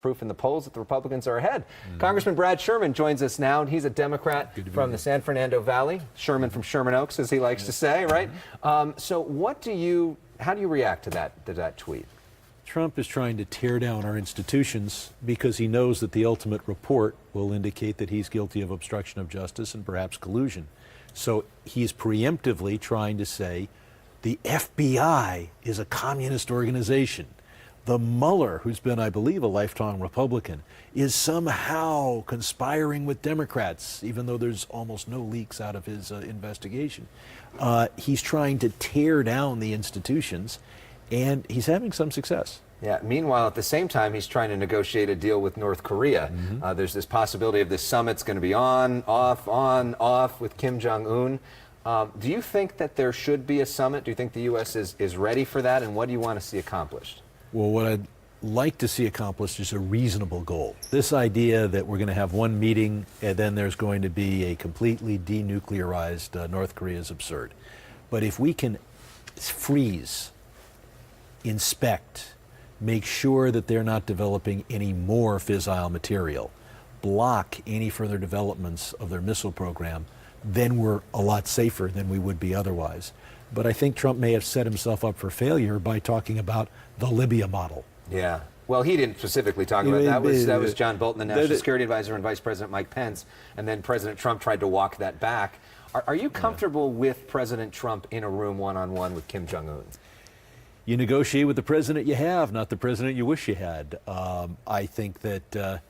Proof in the polls that the Republicans are ahead. Congressman Brad Sherman joins us now, and he's a Democrat from the San Fernando Valley. Sherman from Sherman Oaks, as he likes to say, right? So how do you react to that tweet? Trump is trying to tear down our institutions because he knows that the ultimate report will indicate that he's guilty of obstruction of justice and perhaps collusion. So he's preemptively trying to say the FBI is a communist organization. The Mueller, who's been, I believe, a lifelong Republican, is somehow conspiring with Democrats, even though there's almost no leaks out of his investigation. He's trying to tear down the institutions, and he's having some success. Yeah. Meanwhile, at the same time, he's trying to negotiate a deal with North Korea. There's this possibility of this summit's going to be on, off with Kim Jong-un. Do you think that there should be a summit? Do you think the U.S. is ready for that? And what do you want to see accomplished? Well, what I'd like to see accomplished is a reasonable goal. This idea that we're going to have one meeting and then there's going to be a completely denuclearized North Korea is absurd. But if we can freeze, inspect, make sure that they're not developing any more fissile material, block any further developments of their missile program, then we're a lot safer than we would be otherwise. But I think Trump may have set himself up for failure by talking about the Libya model. Yeah. Well, he didn't specifically talk about that. That was John Bolton, the National Security Advisor, and Vice President Mike Pence. And then President Trump tried to walk that back. Are you comfortable with President Trump in a room one-on-one with Kim Jong-un? You negotiate with the president you have, not the president you wish you had. I think that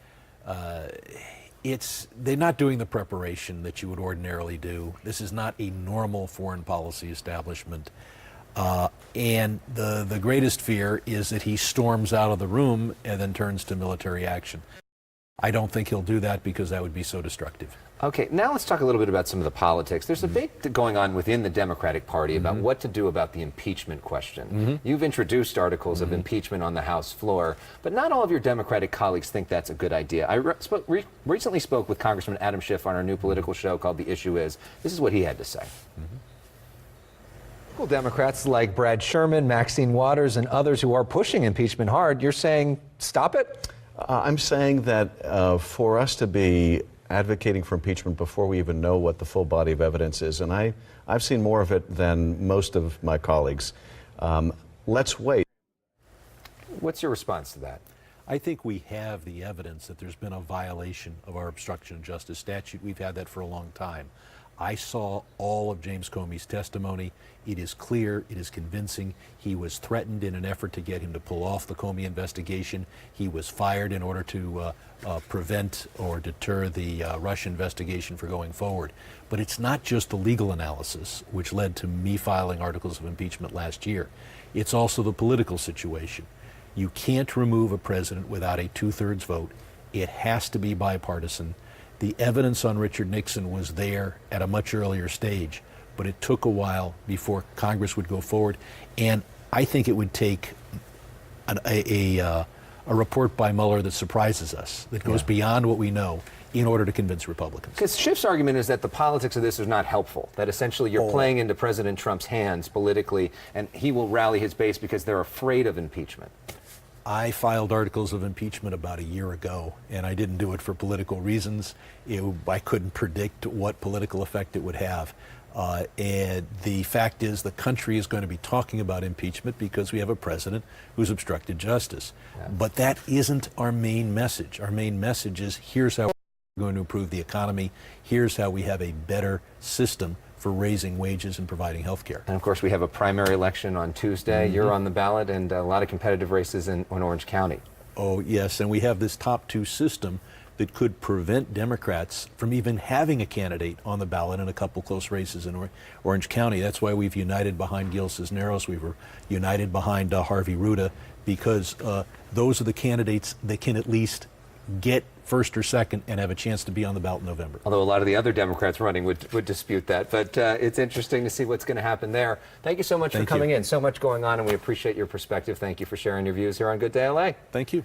they're not doing the preparation that you would ordinarily do. This is not a normal foreign policy establishment. And the greatest fear is that he storms out of the room and then turns to military action. I don't think he'll do that because that would be so destructive. Okay, now let's talk a little bit about some of the politics. There's a debate going on within the Democratic Party about what to do about the impeachment question. You've introduced articles of impeachment on the House floor, but not all of your Democratic colleagues think that's a good idea. I recently spoke with Congressman Adam Schiff on our new political show called The Issue Is. This is what he had to say. Democrats like Brad Sherman, Maxine Waters, and others who are pushing impeachment hard, you're saying stop it? I'm saying that for us to be advocating for impeachment before we even know what the full body of evidence is, and I've seen more of it than most of my colleagues, let's wait. What's your response to that? I think we have the evidence that there's been a violation of our obstruction of justice statute. We've had that for a long time. I saw all of James Comey's testimony. It is clear, it is convincing. He was threatened in an effort to get him to pull off the Comey investigation. He was fired in order to prevent or deter the Russia investigation for going forward. But it's not just the legal analysis, which led to me filing articles of impeachment last year. It's also the political situation. You can't remove a president without a two-thirds vote. It has to be bipartisan. The evidence on Richard Nixon was there at a much earlier stage, but it took a while before Congress would go forward. And I think it would take a report by Mueller that surprises us, that goes beyond what we know, in order to convince Republicans. Because Schiff's argument is that the politics of this is not helpful, that essentially you're playing into President Trump's hands politically, and he will rally his base because they're afraid of impeachment. I filed articles of impeachment about a year ago, and I didn't do it for political reasons. I couldn't predict what political effect it would have. And the fact is the country is going to be talking about impeachment because we have a president who's obstructed justice. But that isn't our main message. Our main message is here's how we're going to improve the economy. Here's how we have a better system for raising wages and providing health care. And of course, we have a primary election on Tuesday. You're on the ballot, and a lot of competitive races in Orange County. Oh, yes, and we have this top two system that could prevent Democrats from even having a candidate on the ballot in a couple close races in Orange County. That's why we've united behind Gil Cisneros. We were united behind Harvey Ruda, because those are the candidates that can at least get first or second and have a chance to be on the ballot in November. Although a lot of the other Democrats running would dispute that. But it's interesting to see what's going to happen there. Thank you so much for coming in. So much going on, and we appreciate your perspective. Thank you for sharing your views here on Good Day LA. Thank you.